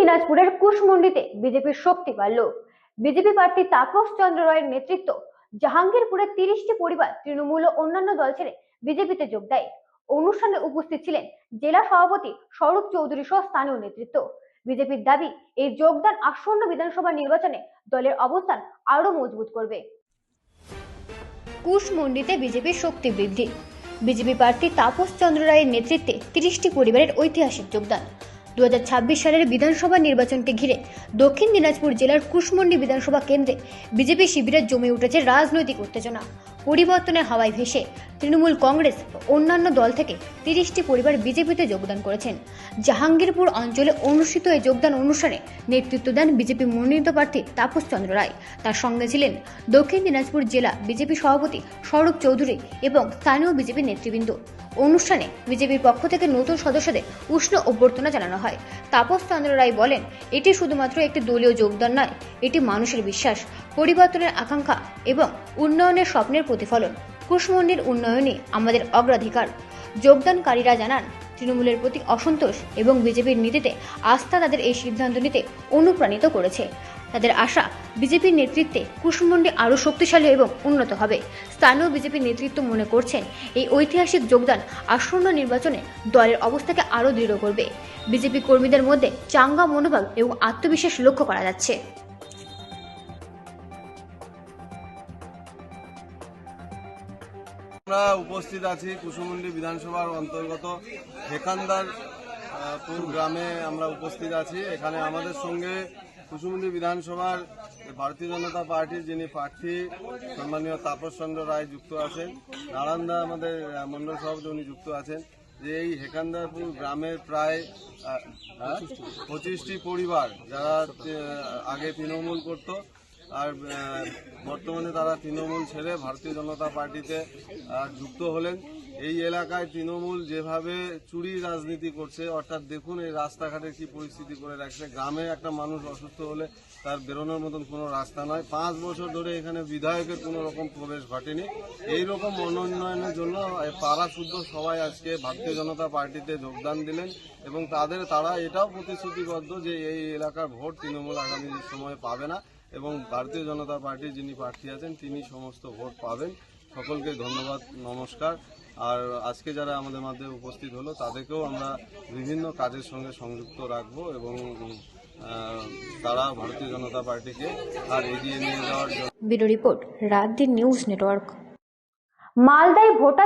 দিনাজপুরের কুশমন্ডিতে বিজেপির শক্তি বাড়ল। বিজেপি প্রার্থী তাপস চন্দ্র রায়ের নেতৃত্ব জাহাঙ্গীরপুরের 30টি পরিবার তৃণমূল ও অন্যান্য দল ছেড়ে বিজেপিতে যোগ দেয়। অনুষ্ঠানে উপস্থিত ছিলেন জেলা সভাপতি স্বরূপ চৌধুরী সহ স্থানীয় নেতৃত্ব। বিজেপির দাবি, এই যোগদান আসন্ন বিধানসভা নির্বাচনে দলের অবস্থান আরো মজবুত করবে। কুশমন্ডিতে বিজেপির শক্তি বৃদ্ধি। বিজেপি প্রার্থী তাপস চন্দ্র রায়ের নেতৃত্বে 30টি পরিবারের ঐতিহাসিক যোগদান। 2026 সালের বিধানসভা নির্বাচনকে ঘিরে দক্ষিণ দিনাজপুর জেলার কুশমন্ডি বিধানসভা কেন্দ্রে বিজেপি শিবিরে জমে উঠেছে রাজনৈতিক উত্তেজনা। পরিবর্তনের হাওয়ায় ভেসে তৃণমূল, কংগ্রেস ও অন্যান্য দল থেকে 30টি পরিবার বিজেপিতে যোগদান করেছেন। জাহাঙ্গীরপুর অঞ্চলে অনুষ্ঠিত এই যোগদান অনুষ্ঠানে নেতৃত্ব দেন বিজেপি মনোনীত প্রার্থী তাপস চন্দ্র রায়। তার সঙ্গে ছিলেন দক্ষিণ দিনাজপুর জেলা বিজেপি সভাপতি স্বরূপ চৌধুরী এবং স্থানীয় বিজেপি নেতৃবৃন্দ। অনুষ্ঠানে বিজেপির পক্ষ থেকে নতুন সদস্যদের উষ্ণ অভ্যর্থনা জানানো হয়। তাপস চন্দ্র রায় বলেন, এটি শুধুমাত্র একটি দলীয় যোগদান নয়, এটি মানুষের বিশ্বাস, পরিবর্তনের আকাঙ্ক্ষা এবং উন্নয়নের স্বপ্নের প্রতিফলন। কুশমন্ডির উন্নয়নই আমাদের অগ্রাধিকার। যোগদানকারীরা জানান, তৃণমূলের প্রতি অসন্তোষ এবং বিজেপির নীতিতে আস্থা তাদের এই সিদ্ধান্ত নিতে অনুপ্রাণিত করেছে। তাদের আশা, বিজেপির নেতৃত্বে কুশমন্ডি আরও শক্তিশালী এবং উন্নত হবে। স্থানীয় বিজেপি নেতৃত্ব মনে করছেন, এই ঐতিহাসিক যোগদান আসন্ন নির্বাচনে দলের অবস্থাকে আরও দৃঢ় করবে। বিজেপি কর্মীদের মধ্যে চাঙ্গা মনোভাব এবং আত্মবিশ্বাস লক্ষ্য করা যাচ্ছে। আমরা উপস্থিত আছি কুশমন্ডি বিধানসভার অন্তর্গত হেকান্দারপুর গ্রামে আমরা উপস্থিত আছি। এখানে আমাদের সঙ্গে কুশমন্ডি বিধানসভার ভারতীয় জনতা পার্টির যিনি প্রার্থী সম্মানীয় তাপস চন্দ্র রায় যুক্ত আছেন, নারায়ণদা আমাদের মন্ডল সভাপতি উনি যুক্ত আছেন। যে এই হেকান্দারপুর গ্রামের প্রায় 25টি পরিবার যারা আগে তৃণমূল করত আর বর্তমানে তারা তৃণমূল ছেড়ে ভারতীয় জনতা পার্টিতে যুক্ত হলেন। এই এলাকায় তৃণমূল যেভাবে চুরি রাজনীতি করছে, অর্থাৎ দেখুন এই রাস্তাঘাটের কি পরিস্থিতি করে রাখছে। গ্রামে একটা মানুষ অসুস্থ হলে তার বেরোনোর মতন কোনো রাস্তা নয়। 5 বছর ধরে এখানে বিধায়কের কোনো রকম প্রবেশ ঘটেনি। এই রকম মনোন্নয়নের জন্য পাড়া শুদ্ধ সবাই আজকে ভারতীয় জনতা পার্টিতে যোগদান দিলেন এবং তারা এটাও প্রতিশ্রুতিবদ্ধ যে এই এলাকার ভোট তৃণমূল আগামী সময়ে পাবে না এবং ভারতীয় জনতা পার্টির যিনি প্রার্থী আছেন তিনি সমস্ত ভোট পাবেন। সকলকে ধন্যবাদ, নমস্কার। আর আজকে যারা আমাদের মধ্যে উপস্থিত হলো তাদেরকেও আমরা বিভিন্ন কাজের সঙ্গে সংযুক্ত রাখবো এবং তারা ভারতীয় জনতা পার্টিকে আর এগিয়ে নিয়ে যাওয়ার জন্য। ব্যুরো রিপোর্ট, রাত দিন নিউজ নেটওয়ার্ক। মালদায় ভোটার